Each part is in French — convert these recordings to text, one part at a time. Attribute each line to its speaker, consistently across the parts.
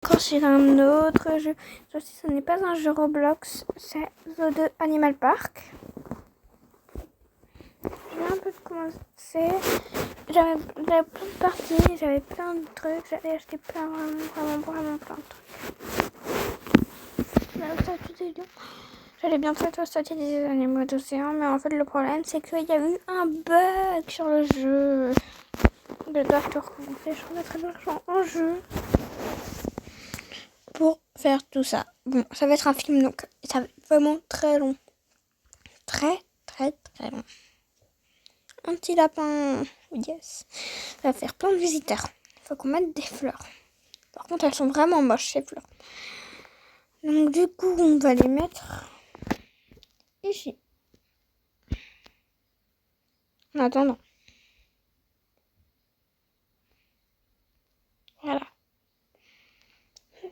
Speaker 1: Quand sur un autre jeu, ceci ce n'est pas un jeu Roblox, c'est Zoo 2 Animal Park. Je viens un peu de commencer, j'avais plein de parties, j'avais plein de trucs, j'avais acheté vraiment plein de trucs. La statue des lions. J'allais bientôt être au statut des animaux d'océan, mais en fait le problème c'est qu'il y a eu un bug sur le jeu. Je dois tout recommencer, je remettrai de l'argent en jeu pour faire tout ça. Bon, ça va être un film donc ça va être vraiment très long. Très long. Un petit lapin, yes. Ça va faire plein de visiteurs. Il faut qu'on mette des fleurs. Par contre elles sont vraiment moches ces fleurs. Donc du coup on va les mettre ici. En attendant. Voilà.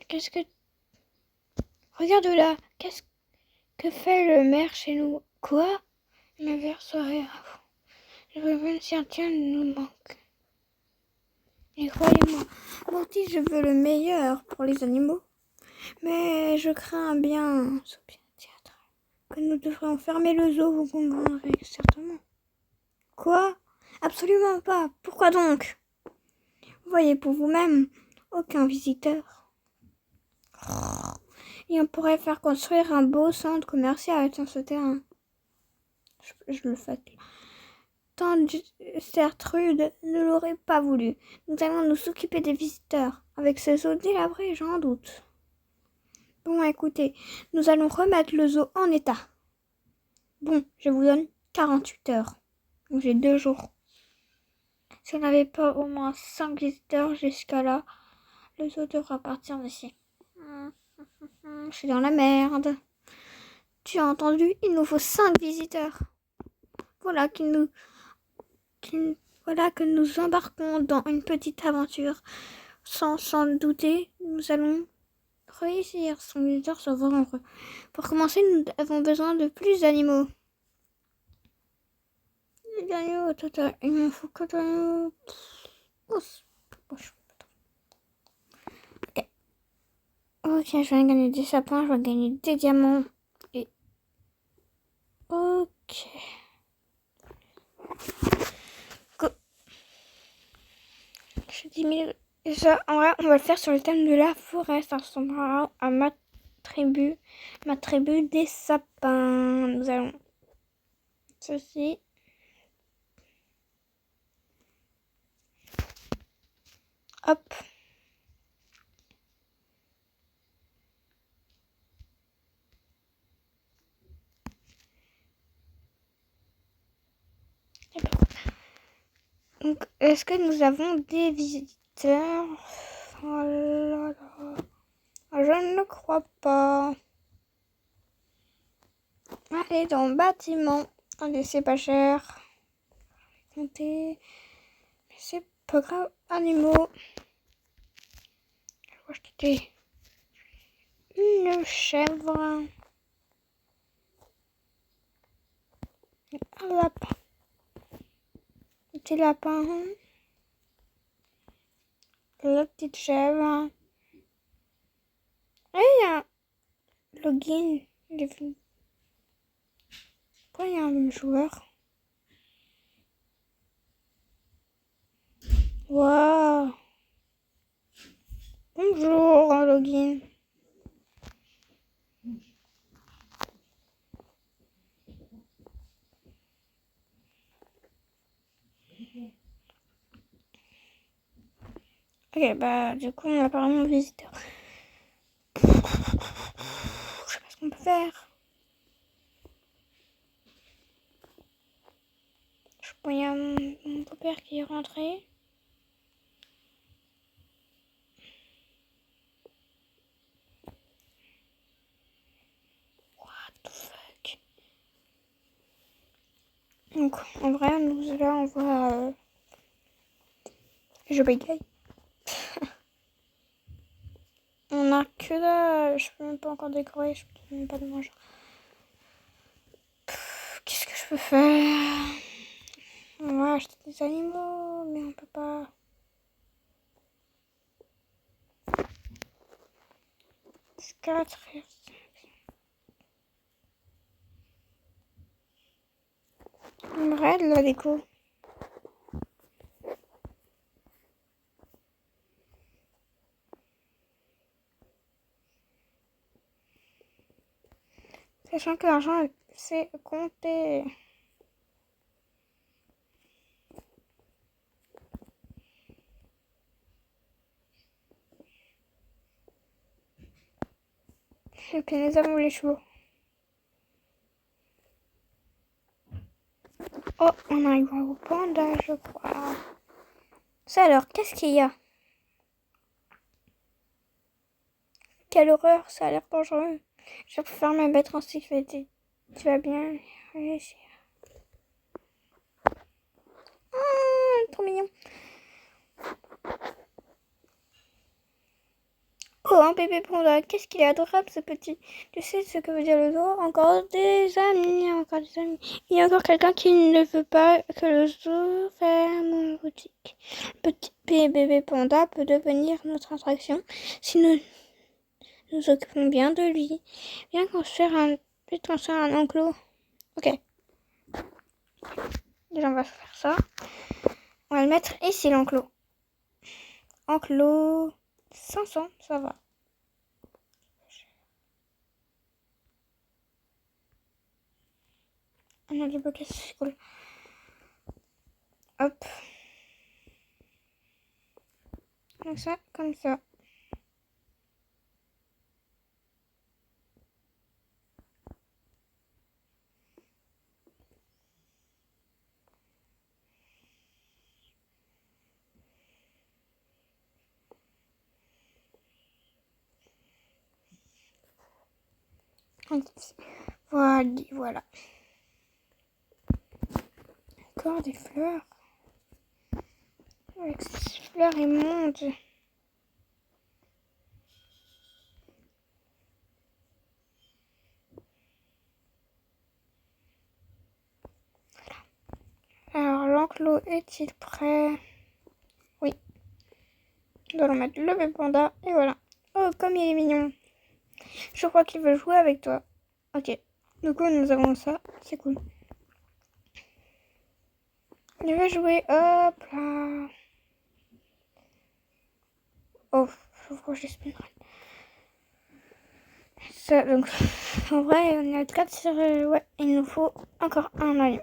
Speaker 1: Qu'est-ce que... Regarde là. Qu'est-ce que fait le maire chez nous? Quoi? Ma verre soirée. Le revenu certain nous manque. Et croyez-moi, moi aussi je veux le meilleur pour les animaux. Mais je crains bien, Sophia Théâtre, que nous devrions fermer le zoo, vous comprendrez certainement. Quoi? Absolument pas. Pourquoi donc? Vous voyez pour vous-même, aucun visiteur. Et on pourrait faire construire un beau centre commercial sur ce terrain. Je le fais. Tant Gertrude ne l'aurait pas voulu. Nous allons nous occuper des visiteurs. Avec ce zoo délabré, j'en doute. Bon, écoutez, nous allons remettre le zoo en état. Bon, je vous donne 48 heures. Donc j'ai 2 jours. Si on n'avait pas au moins 5 visiteurs jusqu'à là, le zoo devra partir d'ici. Je suis dans la merde. Tu as entendu? Il nous faut 5 visiteurs. Voilà que nous embarquons dans une petite aventure. Sans douter, nous allons réussir. Son visiteur sera heureux. Pour commencer, nous avons besoin de plus d'animaux. Les animaux, total. Il m'en faut que d'animaux. Ok, je vais gagner des sapins, je vais gagner des diamants. Et... Ok. Go. Je dis 1000. Ça, en vrai, on va le faire sur le thème de la forêt. Ça ressemblera à ma tribu des sapins. Nous allons ceci. Hop. Donc, est-ce que nous avons des visiteurs? Oh là là. Je ne crois pas. Allez, dans le bâtiment. Allez, c'est pas cher. Comptez. Mais c'est pas grave. Animaux. Je vais acheter une chèvre. Un lapin. Un petit lapin. La petite chèvre. Et il y a un login. Pourquoi il y a un joueur? Waouh! Bonjour, login. Ok, bah du coup on a pas vraiment de visiteur. Je sais pas ce qu'on peut faire. Je pense qu'il y a mon beau-père qui est rentré. What the fuck? Donc en vrai, nous là on voit... Je bégaye. On a que là, je peux même pas encore décorer, je peux même pas de manger. Qu'est-ce que je peux faire? On va acheter des animaux, mais on peut pas. X4. Vrai de la déco. Sachant que l'argent, c'est compter. Et puis nous avons les chevaux. Oh, on arrive au panda, je crois. Ça alors, qu'est-ce qu'il y a? Quelle horreur, ça a l'air dangereux. Je préfère me mettre en sécurité. Tu vas bien réagir. Ah, trop mignon. Oh, un bébé panda, qu'est-ce qu'il est adorable ce petit. Tu sais ce que veut dire le zoo? Encore des amis, encore des amis. Il y a encore quelqu'un qui ne veut pas que le zoo ferme la boutique. Petit bébé panda peut devenir notre attraction si nous nous occupons bien de lui. Viens construire un enclos. Ok. Déjà, on va faire ça. On va le mettre ici, l'enclos. Enclos 500, ça va. On a débloqué, c'est cool. Hop. Comme ça, comme ça. Voilà. Encore des fleurs. Avec ces fleurs immondes. Alors, l'enclos est-il prêt? Oui. Nous allons mettre le bébé panda. Et voilà. Oh, comme il est mignon. Je crois qu'il veut jouer avec toi. Ok. Du coup, nous avons ça. C'est cool. Il veut jouer. Hop là. Oh, je crois que je speedrun. Ça, donc, en vrai, on est à 4 sur... ouais, il nous faut encore un allié.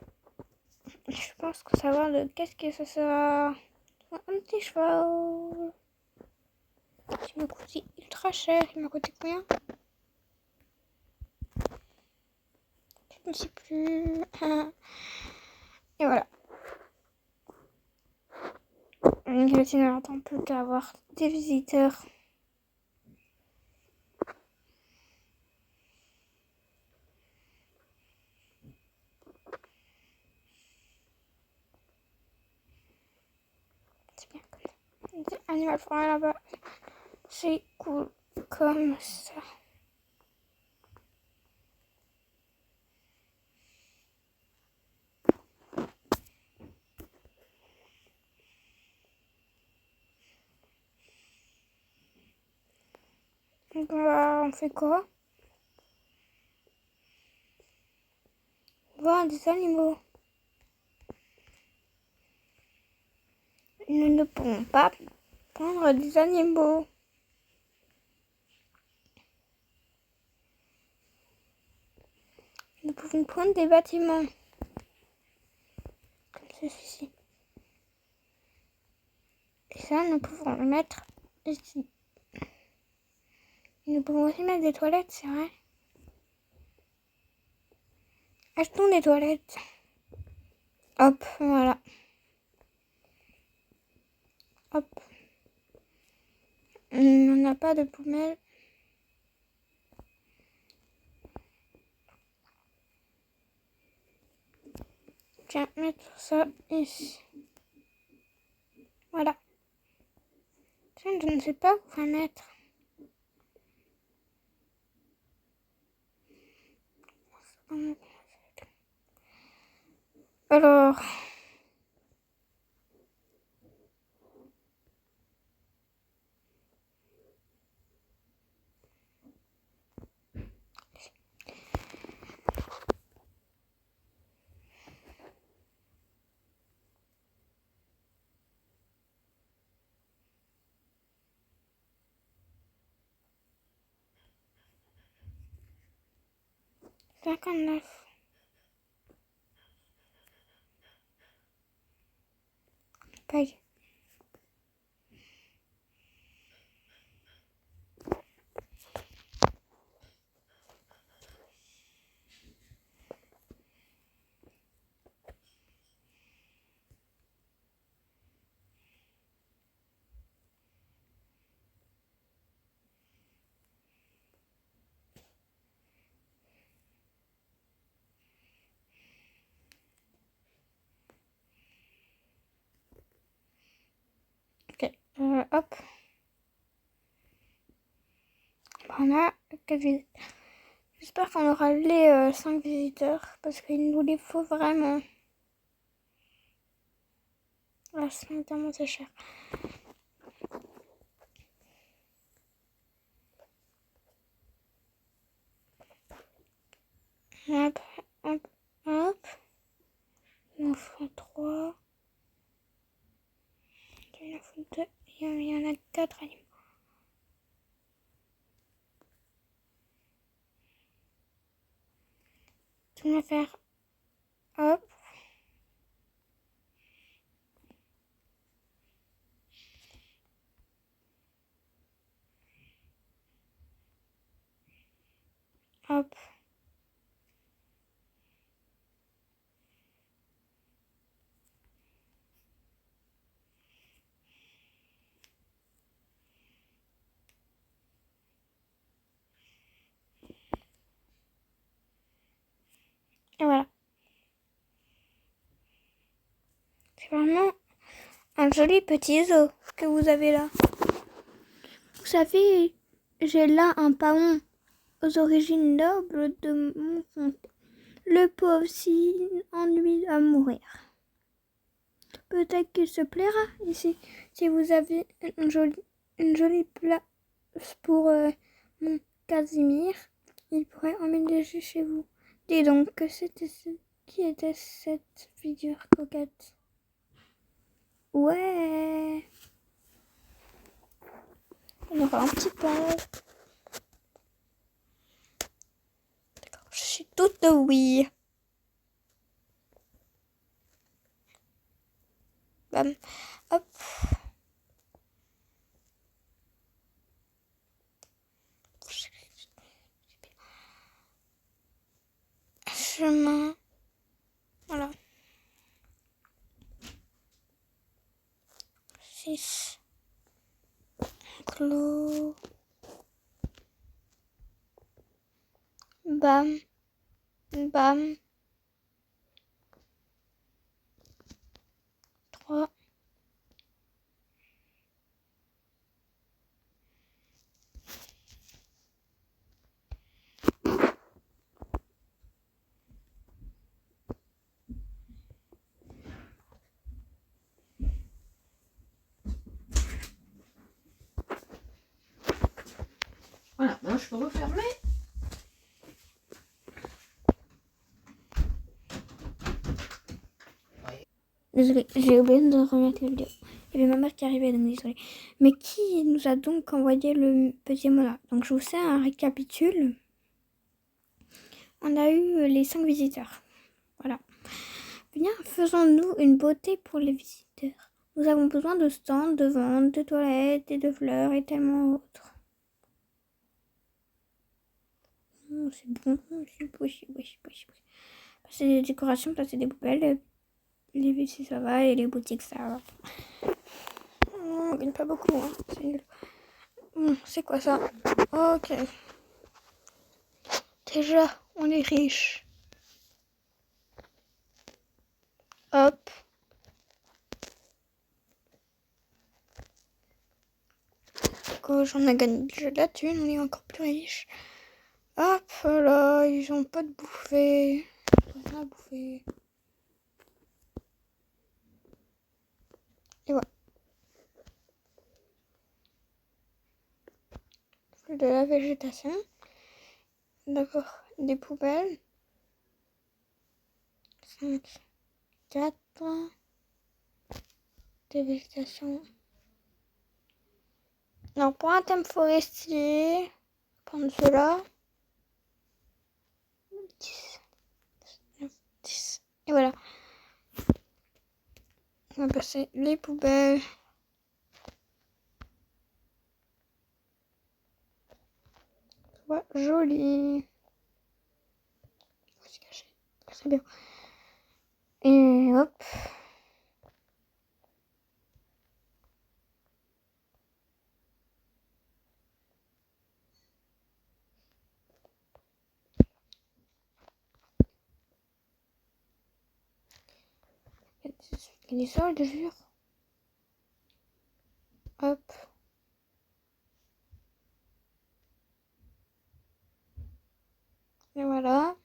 Speaker 1: Je pense que savoir de qu'est-ce que ça sera. Un petit cheval. Qui m'a coûté ultra cher. Il m'a coûté combien? Je ne sais plus. Et voilà. Une cantine attend plus qu'à avoir des visiteurs. C'est bien comme ça. Des animaux forêt là-bas. C'est cool comme ça. Donc on fait quoi? Voir des animaux. Nous ne pouvons pas prendre des animaux. Nous pouvons prendre des bâtiments. Comme ceci. Et ça, nous pouvons le mettre ici. Et nous pouvons aussi mettre des toilettes, c'est vrai. Achetons des toilettes. Hop, voilà. Hop. On n'a pas de poubelle. Tiens, mettre ça ici. Voilà. Tiens, je ne sais pas quoi mettre. Alors... 59. Pareil. Ok, hop. On a 4 visites. J'espère qu'on aura les 5 visiteurs parce qu'il nous les faut vraiment. Ah, c'est tellement c'est cher. Hop, hop, hop. Il en faut 3. Il en faut 2. Il y en a 4 animaux. On va faire hop. Hop. Et voilà. C'est vraiment un joli petit zoo que vous avez là. Vous savez, j'ai là un paon aux origines nobles de mon comté. Le pauvre s'y ennuie à mourir. Peut-être qu'il se plaira ici si vous avez une jolie place pour mon Casimir. Il pourrait emménager chez vous. Dis donc, qui était cette figure coquette? Ouais. On aura un petit pont. D'accord, je suis toute oui. Bam. Hop. Chemin. Voilà. 6. Clos. Bam. Bam. 3.
Speaker 2: Voilà, moi je peux refermer.
Speaker 1: Désolée, j'ai oublié de remettre la vidéo. Il y avait ma mère qui arrivait, donc désolée. Mais qui nous a donc envoyé le petit mot là? Donc je vous fais un récapitule. On a eu les 5 visiteurs. Voilà. Bien, faisons-nous une beauté pour les visiteurs. Nous avons besoin de stands, de ventes, de toilettes et de fleurs et tellement autres. C'est bon, c'est beau. Passer des décorations, passer des poubelles. Les WC ça va et les boutiques ça va. On gagne pas beaucoup, hein. C'est nul. C'est quoi ça? Ok. Déjà, on est riche. Hop. Quand j'en ai gagné déjà de la thune, on est encore plus riche. Hop là, ils ont pas de bouffer. Rien à bouffer. Et voilà. De la végétation. D'abord des poubelles. 5, 4. Des végétations. Alors pour un thème forestier, prendre cela. 10, 9, 10. Et voilà. On va passer les poubelles. Ouais, joli. C'est caché. C'est bien. Et hop. Il y a des soldes, je jure. Hop. Et voilà.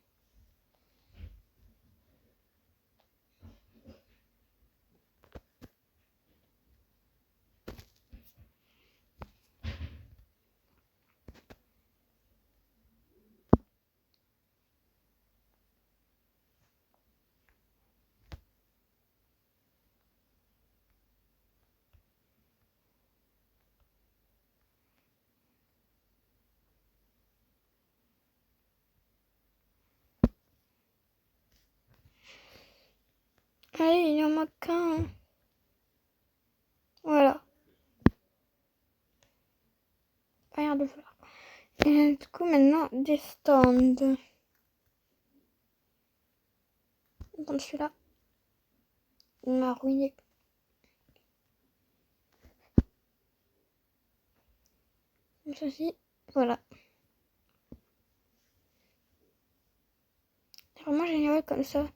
Speaker 1: Allez, il y en manque qu'un. Voilà. Rien de fleurs. Et du coup, maintenant, des stands. Comme celui-là. Il m'a ruiné. Comme ceci. Voilà. C'est vraiment génial comme ça.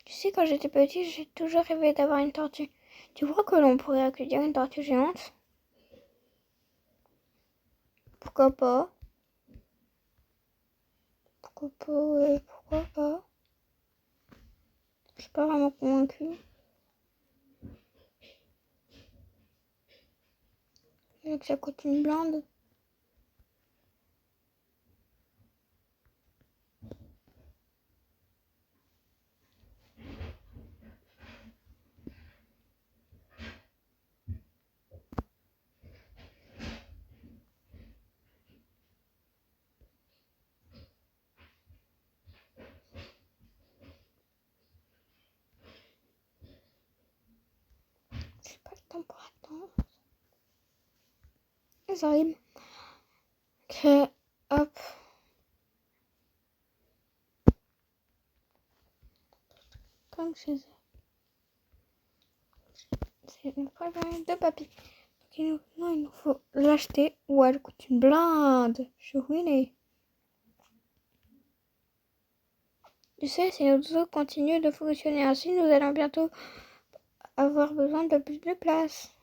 Speaker 1: Tu sais, quand j'étais petite, j'ai toujours rêvé d'avoir une tortue. Tu crois que l'on pourrait accueillir une tortue géante? Pourquoi pas? Pourquoi pas? Ouais, pourquoi pas? Je suis pas vraiment convaincue. Vu que ça coûte une blinde. J'ai pas le temps pour attendre. Et ça rime. Ok, hop. Comme chez eux. C'est une préparée de papier. Donc il nous faut l'acheter ou elle coûte une blinde. Je suis ruinée. Tu sais, si nos eaux continuent de fonctionner ainsi, nous allons bientôt avoir besoin de plus de place.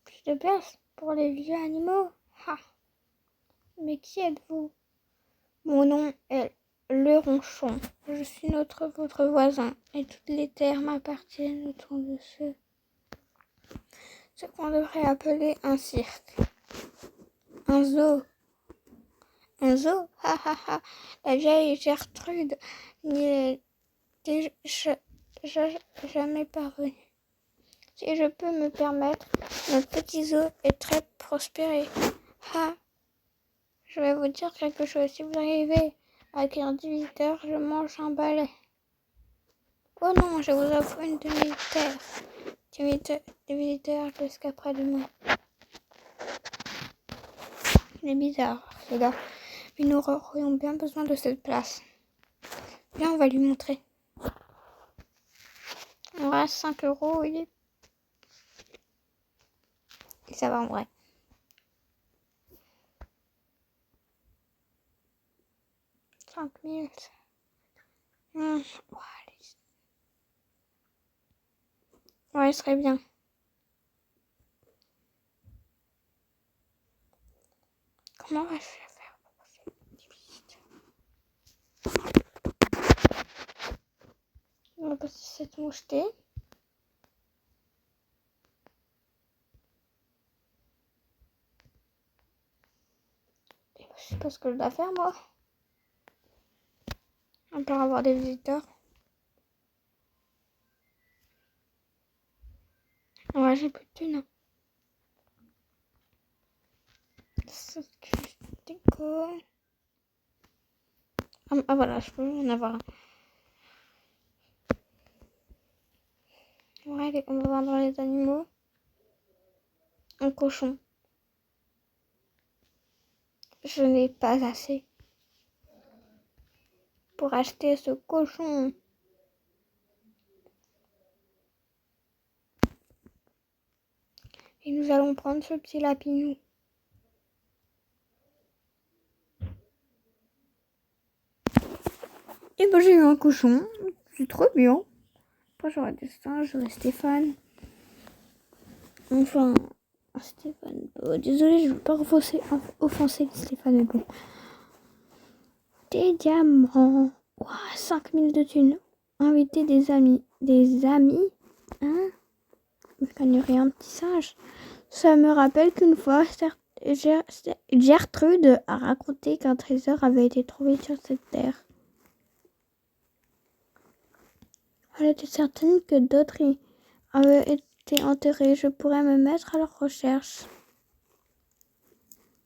Speaker 1: Plus de place pour les vieux animaux. Ha. Mais qui êtes-vous? Mon nom est Le Ronchon. Je suis votre voisin et toutes les terres m'appartiennent autour de ce qu'on devrait appeler un cirque. Un zoo. Un zoo? Ha ha ha. La vieille Gertrude n'y est jamais parvenue. Si je peux me permettre, notre petit zoo est très prospéré. Ha! Je vais vous dire quelque chose. Si vous arrivez à accueillir 10 visiteurs, je mange un balai. Oh non, je vous offre une demi-terre. Des visiteurs jusqu'après-demain. Il est bizarre, ce gars. Mais nous aurions bien besoin de cette place. Viens, on va lui montrer. On reste 5 €, et ça va en vrai. $5 000. Ouais, ce serait bien. Comment va-je faire pour passer des visites? On va passer cette mouchetée. Et je sais pas ce que je dois faire, moi. On peut avoir des visiteurs. Ouais, j'ai plus de thunes. Ça, déco. Ah voilà, je peux en avoir un. Ouais, allez, on va voir dans les animaux. Un cochon. Je n'ai pas assez pour acheter ce cochon. Et nous allons prendre ce petit lapinou. Et ben j'ai eu un cochon. C'est trop bien. Après j'aurai des singes, j'aurai Stéphane. Enfin, Stéphane. Désolée, je ne veux pas offenser Stéphane, mais bon. Des diamants. Ouah, 5000 de thunes. Inviter des amis. Des amis? Hein? Je connais rien, petit singe. Ça me rappelle qu'une fois, Gertrude a raconté qu'un trésor avait été trouvé sur cette terre. Elle était certaine que d'autres y avaient été enterrés. Je pourrais me mettre à leur recherche.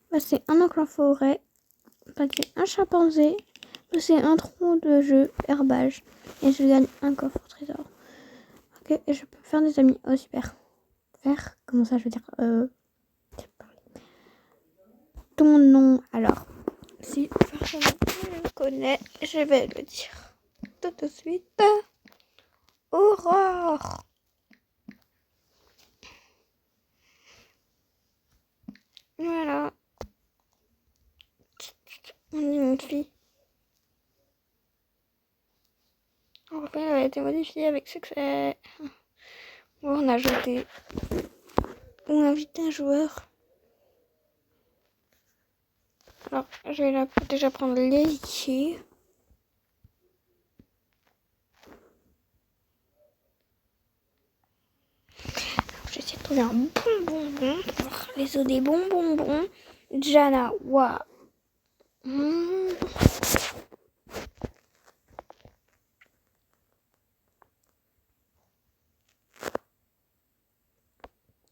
Speaker 1: Passer un oncle en forêt. Passer un chimpanzé. Passer un tronc de jeu herbage. Et je gagne un coffre au trésor. Ok, et je peux faire des amis. Oh, super. Faire? Comment ça, je veux dire ton nom, alors. Si personne ne le connaît, je vais le dire tout de suite. Aurore. Voilà. On dit une fille. En fait, elle a été modifiée avec succès. On a ajouté ou invité un joueur. Alors, je vais déjà prendre l'héritier. Je vais essayer de trouver un bon bonbon. Les os des bons bonbons. Jana, waouh.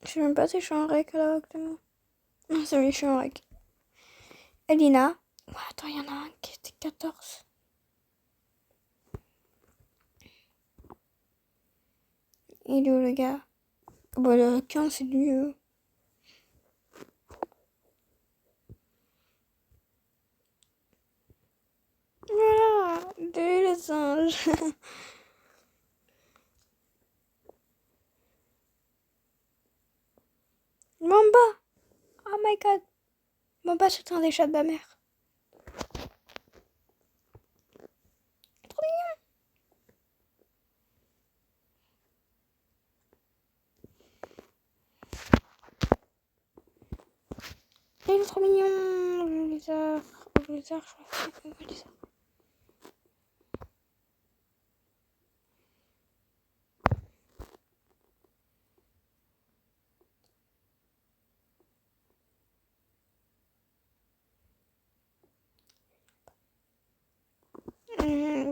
Speaker 1: Je sais même pas si je suis en rec là actuellement. Non, c'est oui, je suis en rec. Elina. Oh, attends, il y en a un qui était 14. Il est où le gars? Bon, le 15, c'est lui. Voilà, deux singes. Mamba. Oh my god. Mamba, c'est un des chats de ma mère. Trop mignon. Il est trop mignon. Le lézard. Le lézard, je crois que c'est le lézard.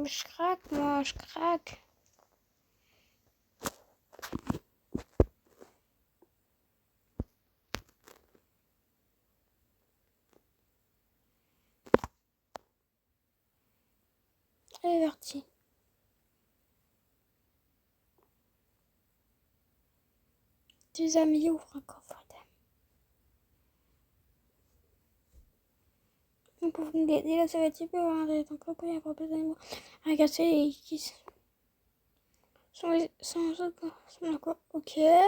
Speaker 1: Je craque, moi, je craque. Elle est vertie. Tes amis ouvrent un coffre d'âme. Vous pouvez me aider là, ça va être super. Donc, pourquoi il y a pas plus d'animaux à casser et qui sont d'accord. Ok. Il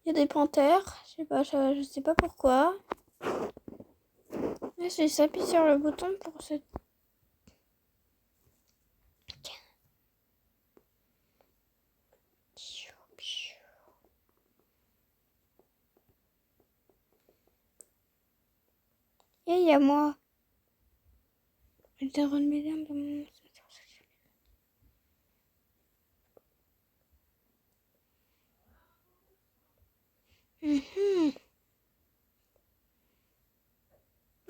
Speaker 1: y a des panthères. Je sais pas pourquoi. Là, je s'appuie sur le bouton pour se. Et il y a moi. Le terreau de mesdames dans mon. Et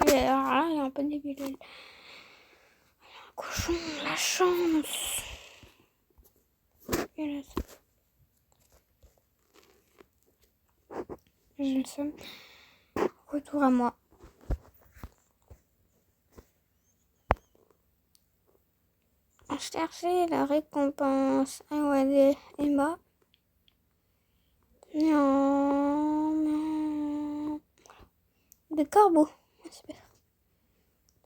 Speaker 1: alors là, il est un peu débile. Un cochon, la chance. Et là, j'ai le seum. Retour à moi. chercher la récompense. Ah ouais, Emma. Non. Des corbeaux. Ah, super.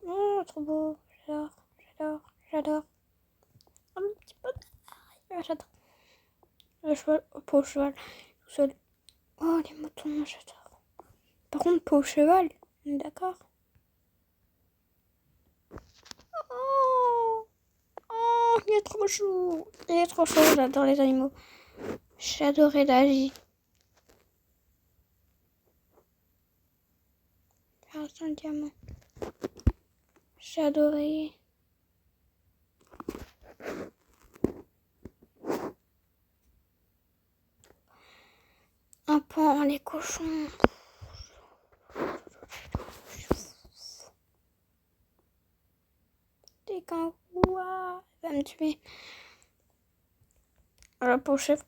Speaker 1: Oh, trop beau. J'adore. Un petit peu. Ah, j'adore. Le cheval, pas au cheval. Tout seul. Oh, les moutons, j'adore. Par contre, pas au cheval. On est d'accord? Il est trop chou. J'adore les animaux. J'adorais la vie. Faire un diamant. J'adorais. Un pan, les cochons. Des kangourous. Ah, il va me tuer. Alors, pour chef.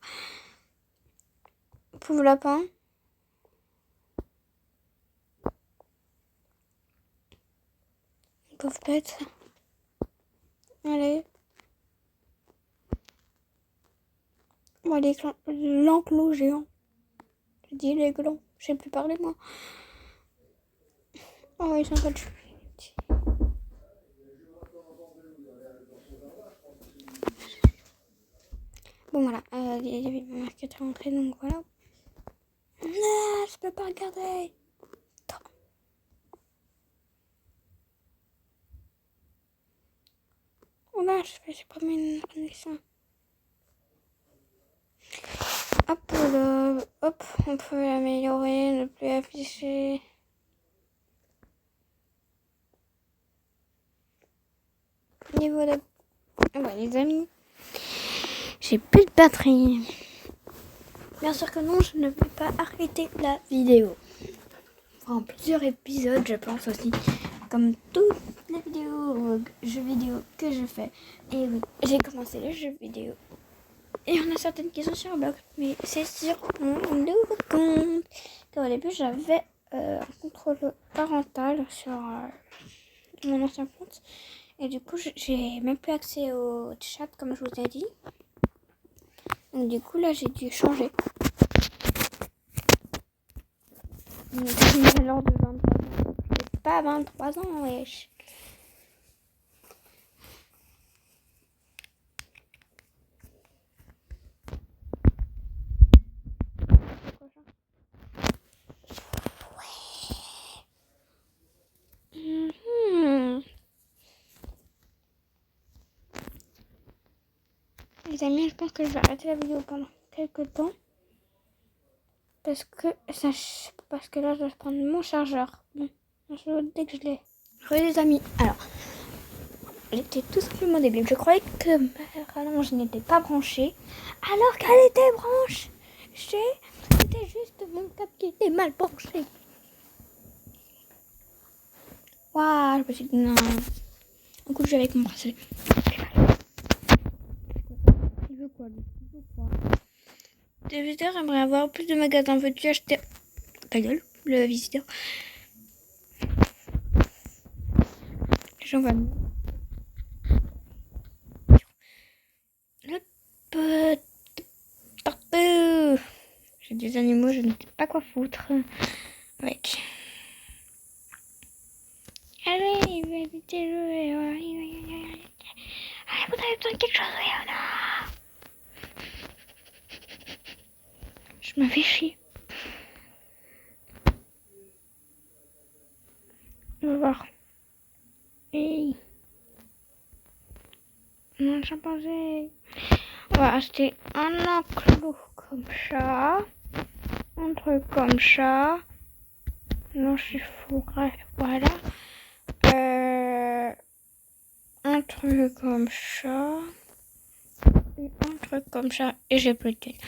Speaker 1: Pauvre lapin. Pauvre bête. Allez. Moi, l'enclos géant. Je dis les glands. Je sais plus parler, moi. Oh, ils sont pas chou. Bon, voilà. Il y avait ma marque qui est rentrée, donc voilà. Non, je peux pas regarder. Oh là, j'ai pas mis une connexion. Hop, on peut l'améliorer, ne plus afficher. Niveau de... Ouais, les amis, j'ai plus de batterie. Bien sûr que non, je ne vais pas arrêter la vidéo. En plusieurs épisodes, je pense aussi, comme toutes les vidéos, jeux vidéo que je fais. Et oui, j'ai commencé les jeux vidéo. Et on a certaines qui sont sur bloc, mais c'est sur mon nouveau compte. Au début, j'avais un contrôle parental sur mon ancien compte. Et du coup, j'ai même plus accès au chat, comme je vous ai dit. Donc du coup, là, j'ai dû changer. Alors de 23 ans. J'ai pas 23 ans, wesh. Les amis, je pense que je vais arrêter la vidéo pendant quelques temps. Parce que là, je dois prendre mon chargeur. Bon, dès que je l'ai. Les amis, alors, j'étais tout simplement débile. Je croyais que ma rallonge n'était pas branchée, alors qu'elle était branchée. C'était juste mon câble qui était mal branché. Waouh, je me suis dit non. Du coup, je vais avec mon bracelet. Il veut quoi, lui? Il veut quoi? Le visiteur aimerait avoir plus de magasins. Veux-tu acheter... Ta gueule, le visiteur. J'en vais. Partout. J'ai des animaux, je ne sais pas quoi foutre avec. Allez, il va éviter jouer. Allez, vous avez besoin de quelque chose, Léona. Je me fais chier. On va voir. Hey. Un chimpanzé. On va acheter un enclos comme ça. Un truc comme ça. Non, je suis fourré. Voilà. Un truc comme ça. Et un truc comme ça. Et j'ai plus de thunes.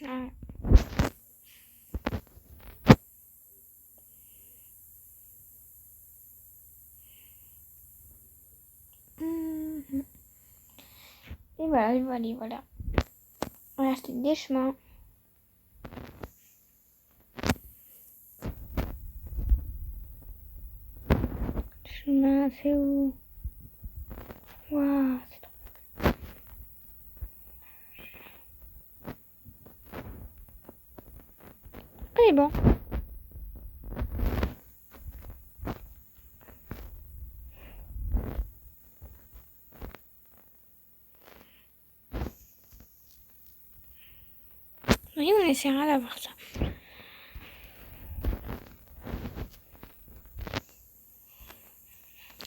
Speaker 1: Ah. Et voilà. On a acheté des chemins. Chemin, c'est où? Waouh, c'est trop. C'est bon. Oui, on essaiera d'avoir ça.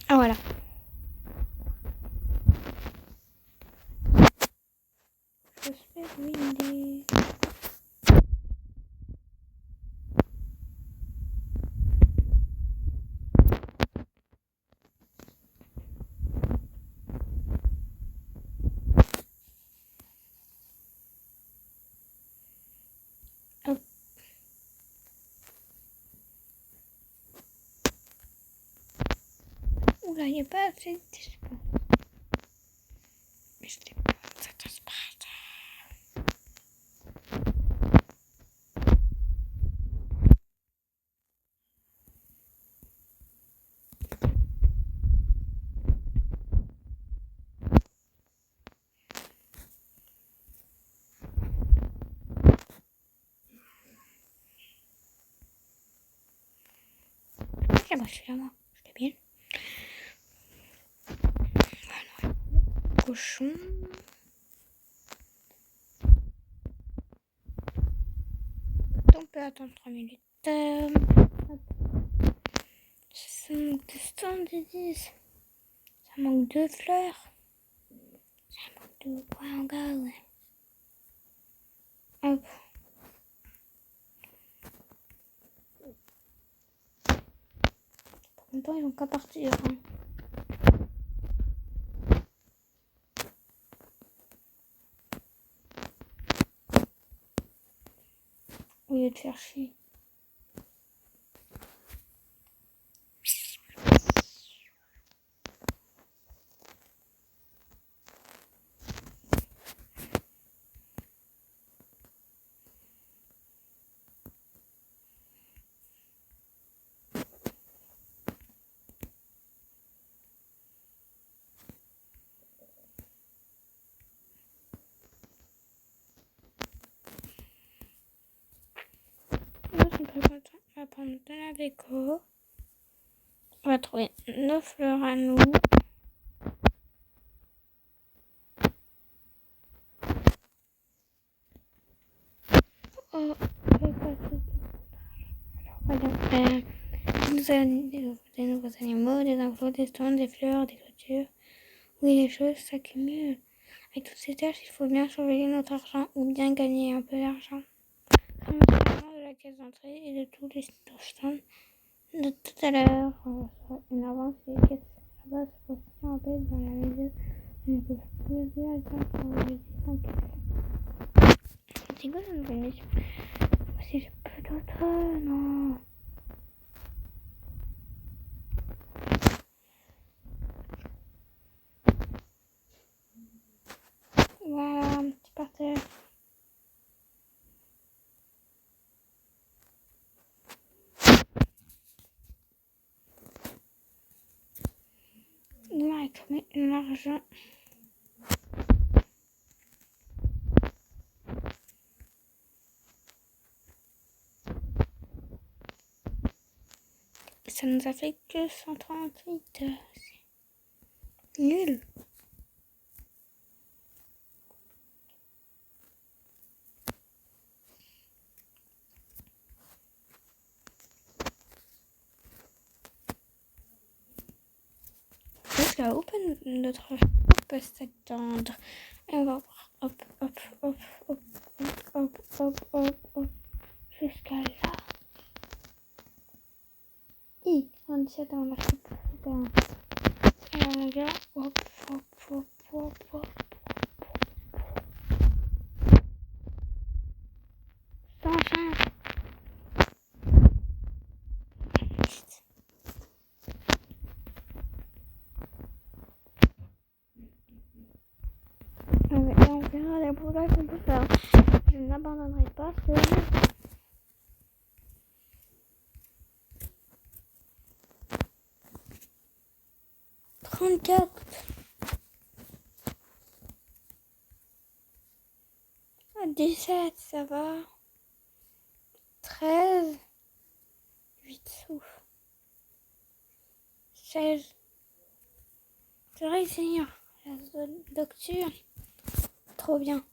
Speaker 1: Ah voilà. J'espère winner. Hop. Oula, il n'y a pas assez d'espace. Mais c'est pas cet espace. Ok, bah celui-là, moi, je l'ai bien. Voilà. Cochon. On peut attendre 3 minutes. Ça manque de 70. Ça manque de fleurs. Ça manque de quoi encore, ouais. Hop. En même temps, ils vont qu'à partir. Hein. Au lieu de faire chier. Moi, je suis pas content. On va prendre de la déco. On va trouver nos fleurs à nous. Oh, voilà. Nous avons des nouveaux animaux, des enclos, des stands, des fleurs, des clôtures. Oui, les choses s'accumulent. Avec toutes ces tâches, il faut bien surveiller notre argent ou bien gagner un peu d'argent. Comme de la caisse d'entrée et de tous les stands de tout à l'heure. Une avance et caisse à base position en paix dans la mesure où ne peuvent plus attendre pour les 5. C'est quoi cette nouvelle mission? Si j'ai plus d'autres, non. Voilà, un petit parterre. On va réclamer l'argent. Ça nous a fait que 138. C'est nul. Jusqu'à où notre argent peut s'attendre? Et on va voir. Hop, hop, hop, hop, hop, hop, hop, hop. Jusqu'à là. 27 on a acheté plus d'un. Et on va hop, hop, hop, hop, hop. 105. Et on verra les progrès qu'on peut faire. Je n'abandonnerai pas ce jeu. « 34. 17, ça va. 13. 8 souffle. 16. Je réussis. La zone nocturne. Trop bien.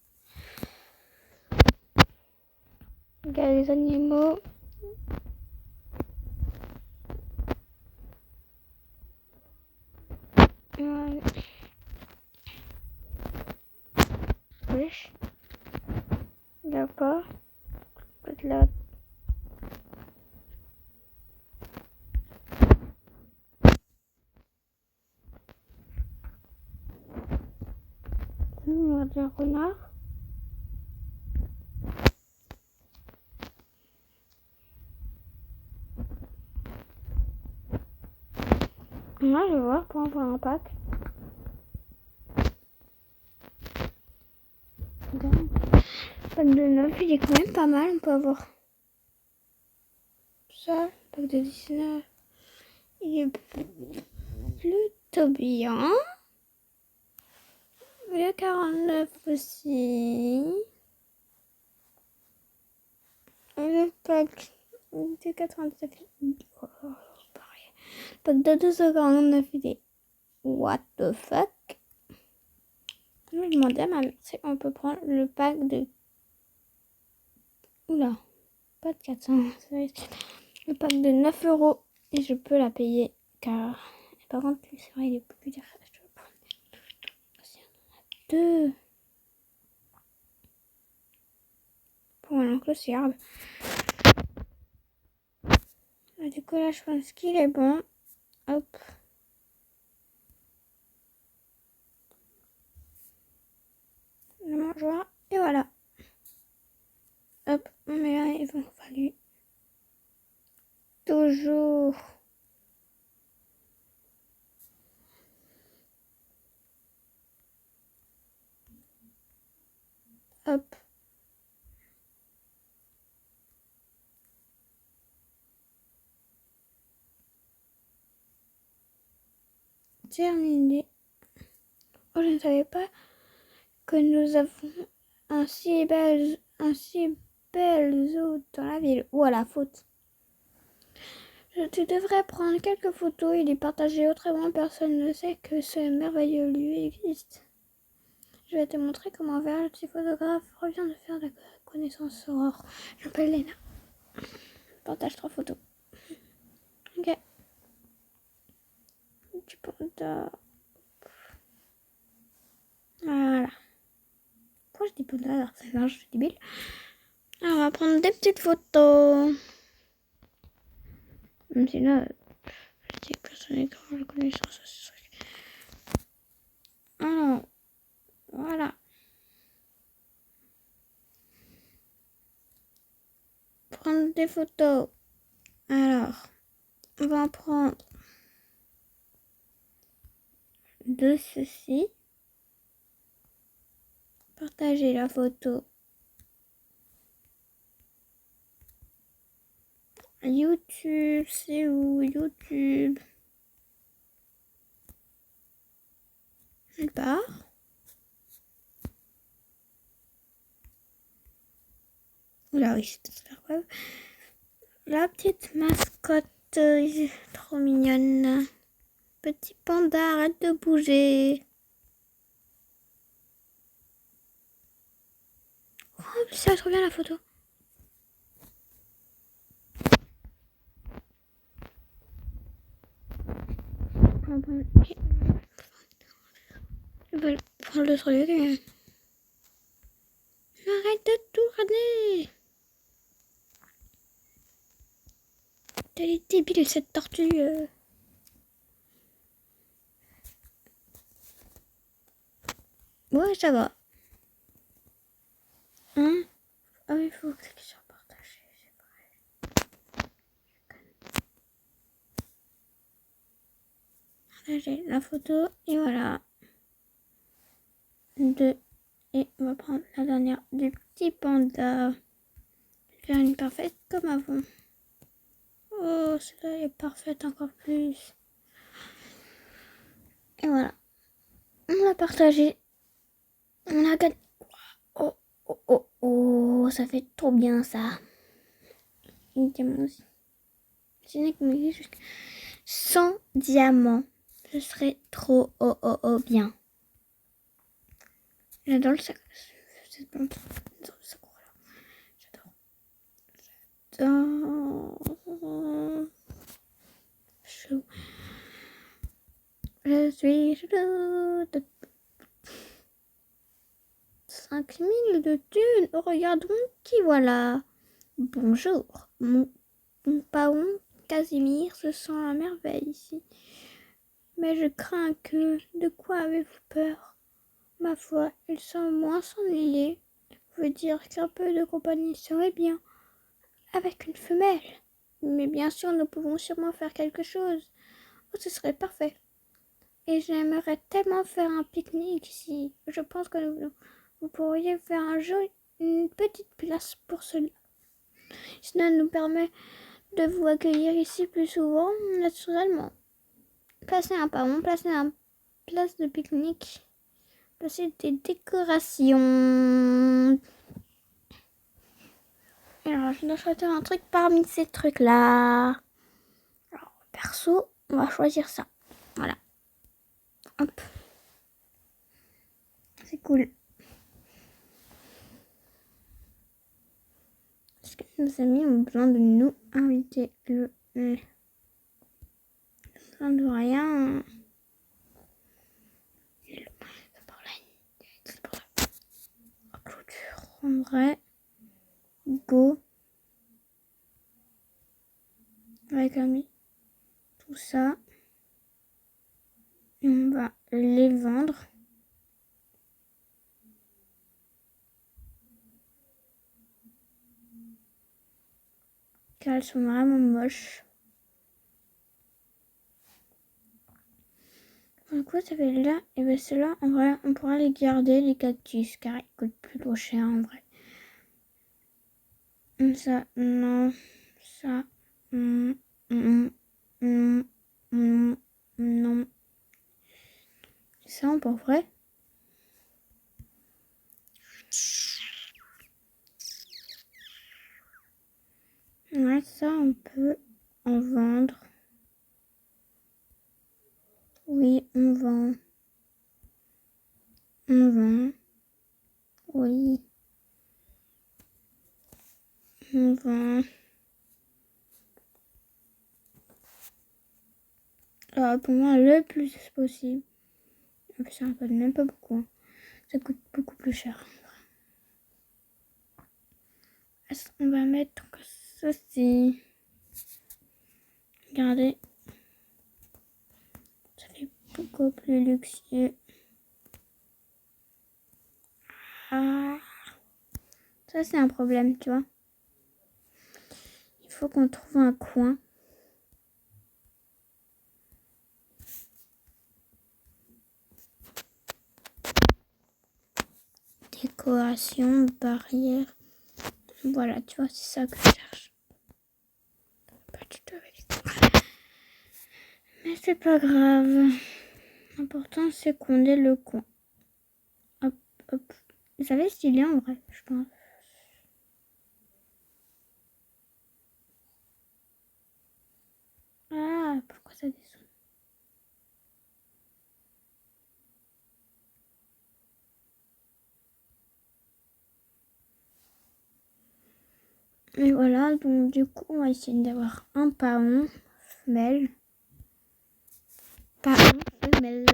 Speaker 1: Regarde les animaux. Ouais. Wesh. Il n'y a pas. Peut-être là. On va dire renard. Moi, je vais voir pour avoir un pack. Pack de 9, il est quand même pas mal. On peut avoir ça. Pack de 19. Il est plutôt bien. Le 49 aussi. Le pack de 97. Oh, pareil. Le pack de 249, il est what the fuck. Je vais demander à ma mère si on peut prendre le pack de... Oula, pas de 400. Le pack de 9 € et je peux la payer car... Par contre, c'est vrai, il est plus cher. Je vais prendre 2 pour mon oncle Serbe. Du coup, là, je pense qu'il est bon. Hop. Le mangeoire. Et voilà. Hop. Mais là, il va falloir toujours. Hop. Terminé. Oh, je ne savais pas que nous avons un si belle zone dans la ville. Ou à la faute. Tu devrais prendre quelques photos et les partager autrement. Personne ne sait que ce merveilleux lieu existe. Je vais te montrer comment faire. Le petit photographe revient de faire la connaissance Aurore. Je m'appelle Léna. Partage 3 photos. Ok. Tu peux... Voilà. Pourquoi je dis pas là? Je suis débile. Alors, on va prendre des petites photos. Même si là, je dis que personne n'est grave, je connais ça, c'est sûr. Alors, voilà. Prendre des photos. Alors, on va en prendre de ceci. Partager la photo. YouTube, c'est où YouTube? Nulle part. Oula, oui, c'est super web. La petite mascotte, trop mignonne. Petit panda, arrête de bouger. Oh, ça trop bien la photo. Je vais prendre le truc. Arrête de tourner. Elle est débile cette tortue. Ouais, ça va. Hein? Ah oui, il faut cliquer sur partager, c'est vrai. Partager la photo et voilà. De Et on va prendre la dernière du petit panda. Faire une parfaite comme avant. Oh, celle-là est parfaite encore plus. Et voilà. On l'a partagé. On a gagné. Oh, oh, oh, oh, ça fait trop bien ça. Une diamant aussi. Imaginez que me jusqu'à 100 diamants. Ce serait trop bien. J'adore le sac. J'adore le sakura. J'adore. Chou. Je suis chou. 5000 de thunes. Oh, regarde mon petit voilà. Bonjour. Mon paon Casimir se sent à merveille ici. Mais je crains que... De quoi avez-vous peur? Ma foi, il semble moins s'ennuyer. Je veux dire qu'un peu de compagnie serait bien. Avec une femelle. Mais bien sûr, nous pouvons sûrement faire quelque chose. Oh, ce serait parfait. Et j'aimerais tellement faire un pique-nique ici. Je pense que vous pourriez faire une petite place pour cela. Cela nous permet de vous accueillir ici plus souvent, naturellement. Placer un paon, placer un place de pique-nique, placer des décorations. Alors, je dois choisir un truc parmi ces trucs-là. Alors, perso, on va choisir ça. Voilà. Hop. C'est cool. Est-ce que nos amis ont besoin de nous inviter besoin de rien. C'est par là. C'est par là. Clôture. En vrai. Go. Réclamer tout ça. Et on va les vendre. Car elles sont vraiment moches. Du coup, ça fait là. Et bien ceux-là, en vrai, on pourra les garder, les cactus, car ils coûtent plutôt cher en vrai. Ça, non. Ça, non. Ça, pour vrai. Ouais, ça, on peut en vendre. Oui, on vend. On vend. Oui. On vend. Alors, pour moi, le plus possible. Ça ne coûte même pas beaucoup. Hein. Ça coûte beaucoup plus cher. On va mettre ceci. Regardez. Ça fait beaucoup plus luxueux. Ah. Ça, c'est un problème, tu vois. Il faut qu'on trouve un coin. Décoration, barrière. Voilà, tu vois, c'est ça que je cherche. Pas du tout avec. Mais c'est pas grave. L'important, c'est qu'on ait le coin. Hop, hop. Vous savez stylé en vrai, je pense. Ah, pourquoi ça descend? Et voilà, donc du coup, on va essayer d'avoir un paon femelle. Paon femelle,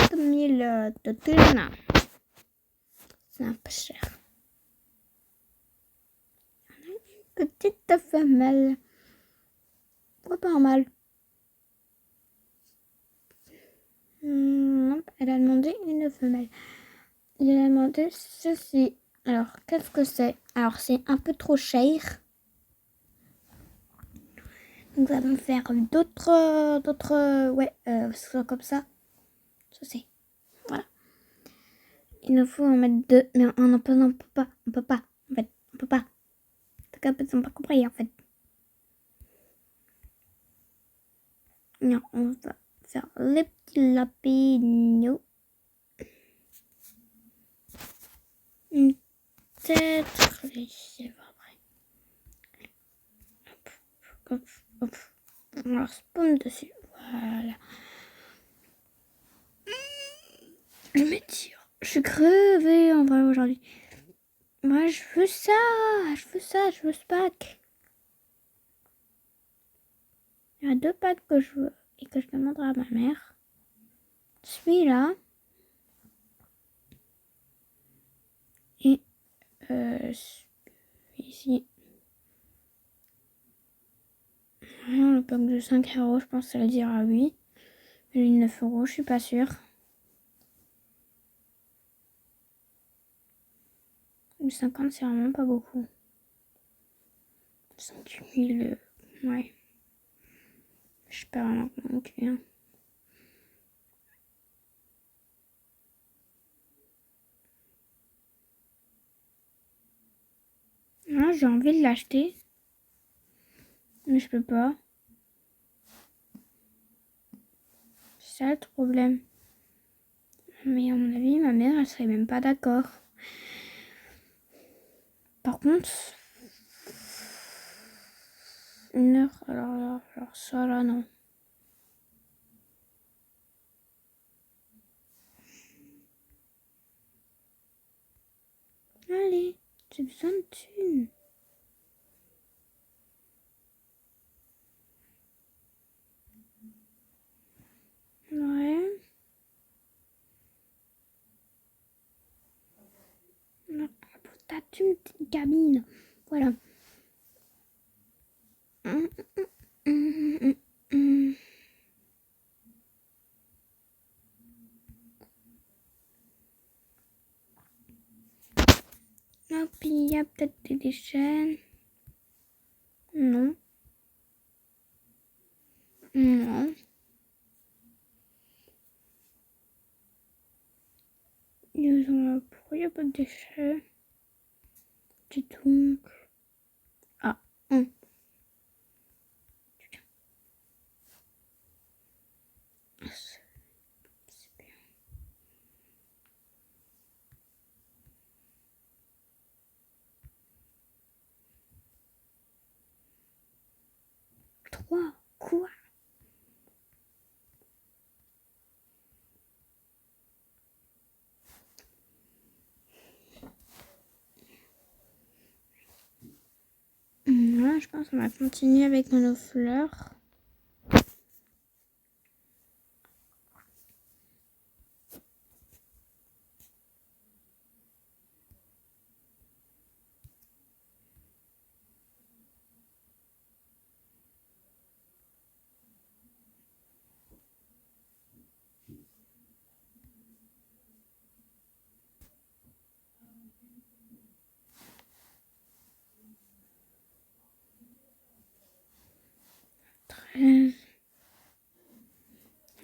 Speaker 1: 7000 de thunes. C'est un peu cher. Une petite femelle. Pas mal. Non, elle a demandé une femelle. Il a demandé ceci. Alors, qu'est-ce que c'est? Alors, c'est un peu trop cher. Nous allons faire d'autres, ouais, comme ça. Ça c'est, voilà. Il nous faut en mettre 2. Mais on peut pas. On peut pas. En fait, on peut pas. En tout cas, ils n'ont pas compris, en fait. Non, on va faire les petits lapins. Une tête. C'est pas vrai. Hop, hop. On leur spawn dessus. Voilà. Le métier. Je suis crevée en vrai aujourd'hui. Moi, je veux ça. Je veux ce pack. Il y a 2 packs que je veux et que je demanderai à ma mère. Celui-là. Et ici. Le pack de 5 €, je pense que ça le dira oui. Mais lui, 9 €, je suis pas sûre. Le 50, c'est vraiment pas beaucoup. 5 000, ouais. Je sais pas vraiment comment dire. Ah, j'ai envie de l'acheter. Mais je peux pas. C'est ça le problème. Mais à mon avis, ma mère, elle serait même pas d'accord. Par contre, 1 heure, alors ça là, non. Allez, j'ai besoin de thunes. Ouais. Pour ta thune, petite cabine. Voilà. Hop, il y a peut-être des chaînes. Non. Non. Pourquoi il n'y a pas de déchets? Dis donc. Ah, c'est bien. 3. Quoi? Là, je pense qu'on va continuer avec nos fleurs.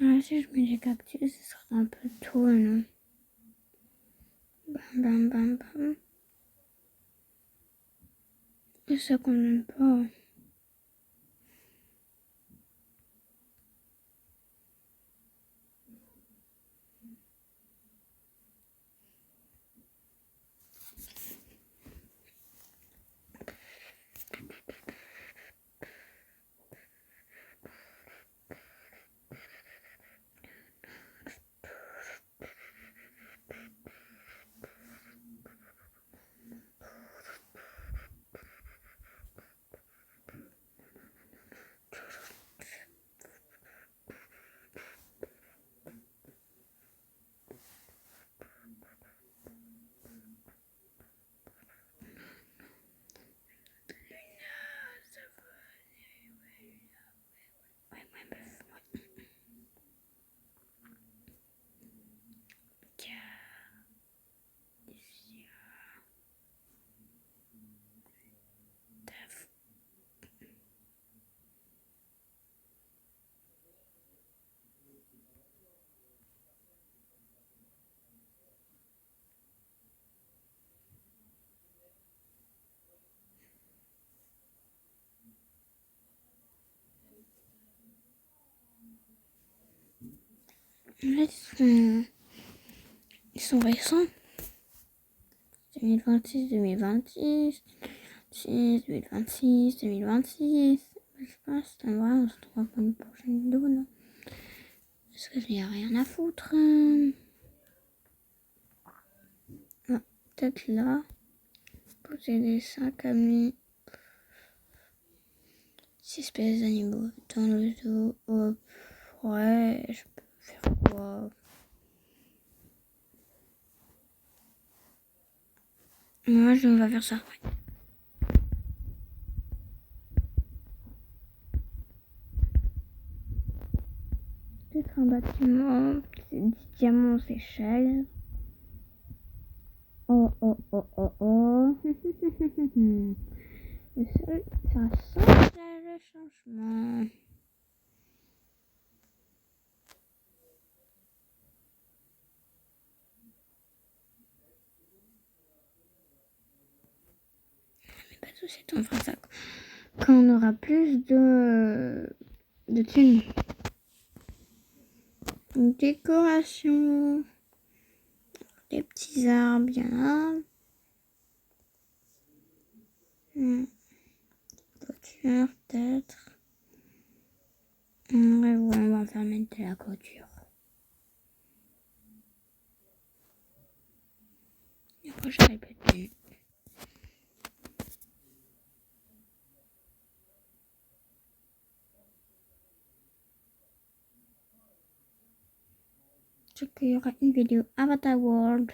Speaker 1: Ah, si je mets des cactus, ce sera un peu tôt, non? Bam, bam, bam, bam. C'est ça qu'on n'aime pas. En fait, ils sont récents. 2026, 2026, 2026, 2026. Je pense, en vrai, on se retrouve pour une prochaine vidéo, non? Parce que je n'ai rien à foutre. Ah, peut-être là. Poser des sacs à mis. 6 espèces d'animaux dans le zoo. Hop. Ouais, je peux faire quoi? Moi, je vais faire ça. Ouais. Peut-être un bâtiment, 10 diamants aux Seychelles. Oh, oh, oh, oh, oh. Le sol, ça sent le changement. Mais pas de soucis, on fera ça quand on aura plus de thunes. Une décoration. Des petits arbres, bien là. Clôture, peut-être. Ouais, on va faire mettre de la clôture. Et après, je répète. C'est qu'il y aura une vidéo Avatar World.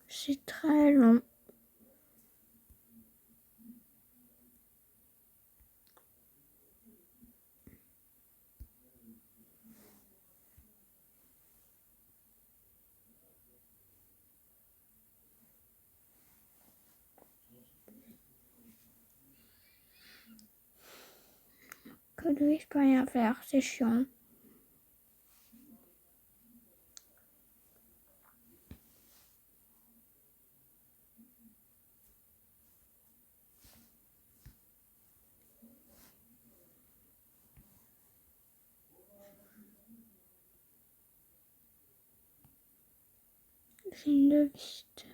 Speaker 1: C'est très long. Que lui, je peux rien faire, c'est chiant. C'est une visite.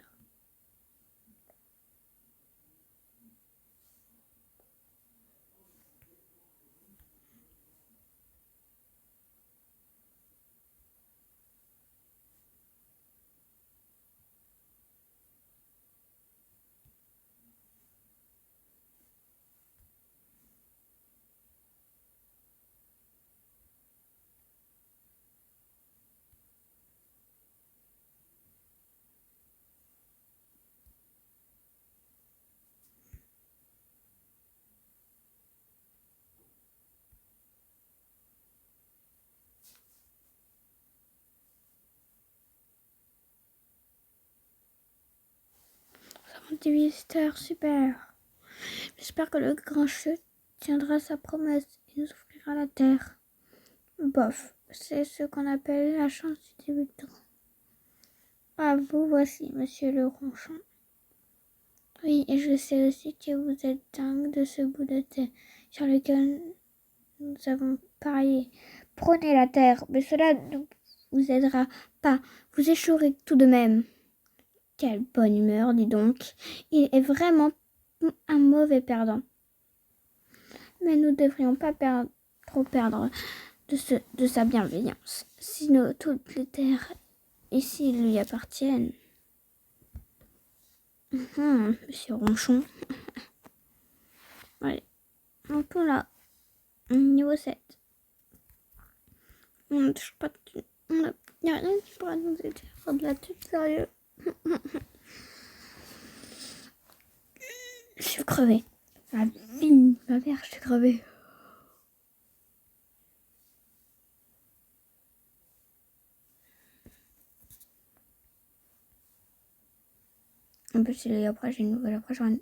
Speaker 1: Ça monte des visiteurs, super. J'espère que le grand chef tiendra sa promesse et nous ouvrira la terre. Bof, c'est ce qu'on appelle la chance du débutant. Ah, vous voici, monsieur le ronchon. Oui, et je sais aussi que vous êtes dingue de ce bout de terre sur lequel nous avons parié. Prenez la terre, mais cela ne vous aidera pas. Vous échouerez tout de même. Quelle bonne humeur, dis donc. Il est vraiment un mauvais perdant. Mais nous ne devrions pas trop perdre de sa bienveillance. Sinon, toutes les terres ici lui appartiennent. Monsieur Ronchon. Allez, on peut là. Niveau 7. On ne touche pas de... Il n'y a rien qui pourra nous aider à faire de la tête, sérieux. Je suis crevée. Ma mère, je suis crevée. En plus, après, j'ai un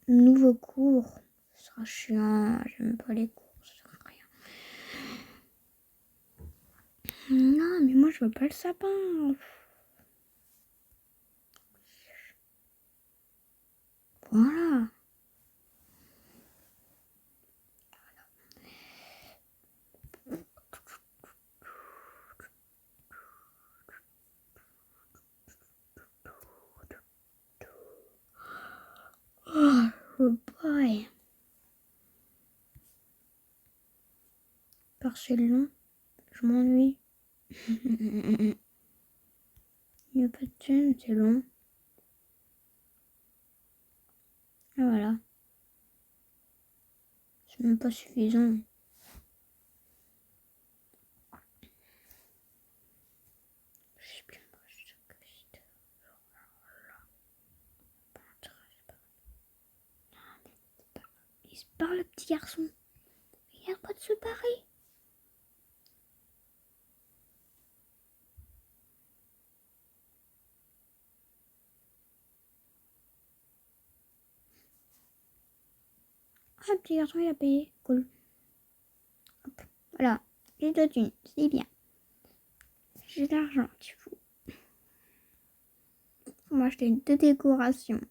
Speaker 1: nouveau cours. Ce sera chiant. J'aime pas les cours, ça sert à rien. Non, mais moi je veux pas le sapin. Voilà. Oh, boy. Parce que c'est long, je m'ennuie. Il n'y a pas de thune, c'est long. Et voilà. C'est même pas suffisant. Je sais plus. Il se barre le petit garçon. Il a pas de se barrer. Ah, le petit garçon il a payé. Cool. Hop. Voilà. J'ai de thunes. C'est bien. J'ai de l'argent, tu fous. On va acheter 2 décorations.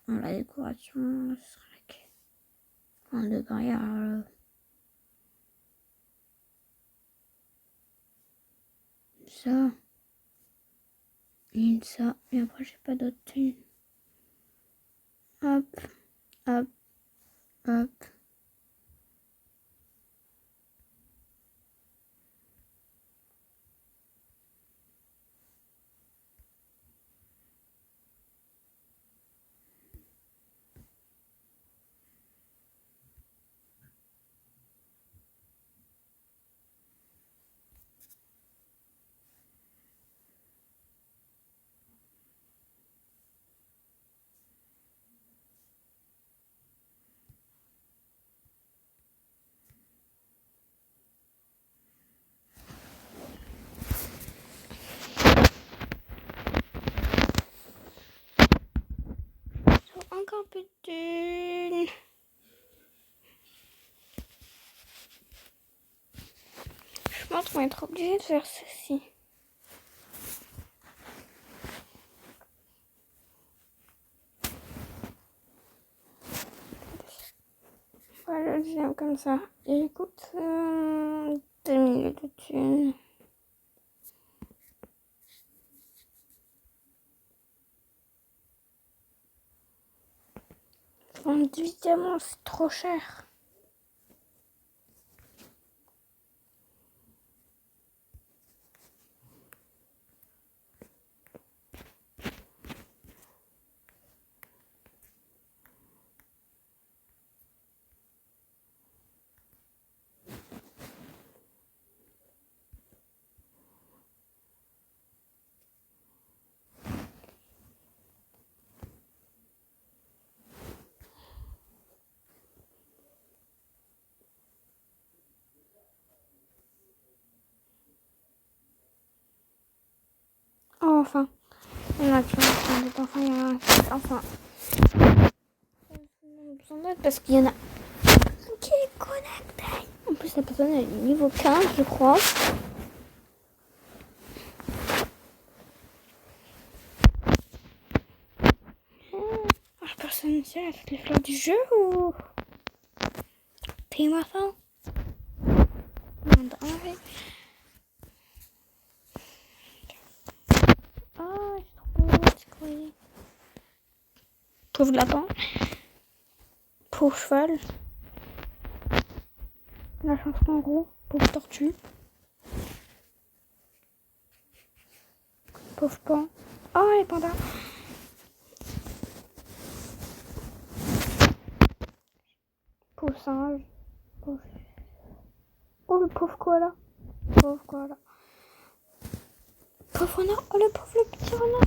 Speaker 1: La décoration, ce sera laquelle? Enfin, de derrière. Ça. Et ça. Et après, j'ai pas d'autres thunes. Hop. Hop. Hop. Encore un peu de thunes. Je pense qu'on va être obligé de faire ceci. Voilà, j'aime comme ça. Et écoute, 2 minutes de thunes. Évidemment, c'est trop cher. Oh, enfin. Il y en a qui ont des enfants, il y en a qui... Enfin. On a besoin d'aide parce qu'il y en a un qui est connecté. En plus, la personne est niveau 15, je crois. La personne, c'est elle a fait les fleurs du jeu ou... Paye-moi ça. Ah, c'est trop beau, c'est cool. Pauvre lapin. Pauvre cheval. La chanson en gros. Pauvre tortue. Pauvre pan. Oh, les pandas. Pauvre singe. Pauvre... Oh, le pauvre koala. Pauvre koala. Pauvre renard. Oh, le pauvre le petit renard.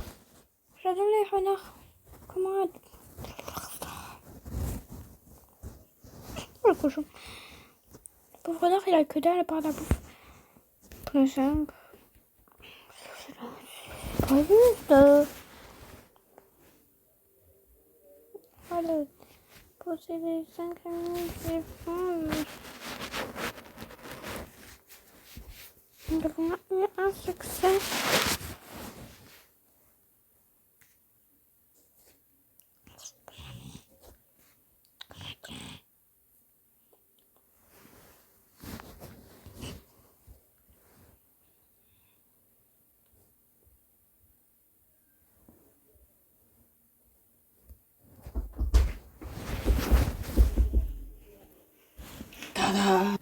Speaker 1: J'adore les renards. Comment... Oh, le cochon. Le pauvre renard, il a que dalle à part la bouffe. Pour le simple. Pas juste. Voilà. Posséder 5 minutes, c'est bon. succès.
Speaker 2: Tada.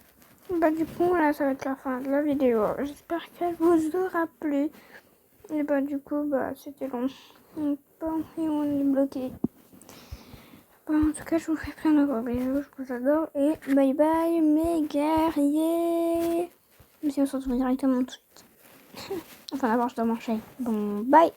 Speaker 1: Bah du coup là ça va être la fin de la vidéo. J'espère qu'elle vous aura plu. Et bah du coup bah c'était long. Donc, bon, et on est bloqué. Bah, en tout cas je vous fais plein de gros bisous. Je vous adore et bye bye mes guerriers. Mais si on se retrouve directement tout de suite. Enfin d'abord je dois manger. Bon bye.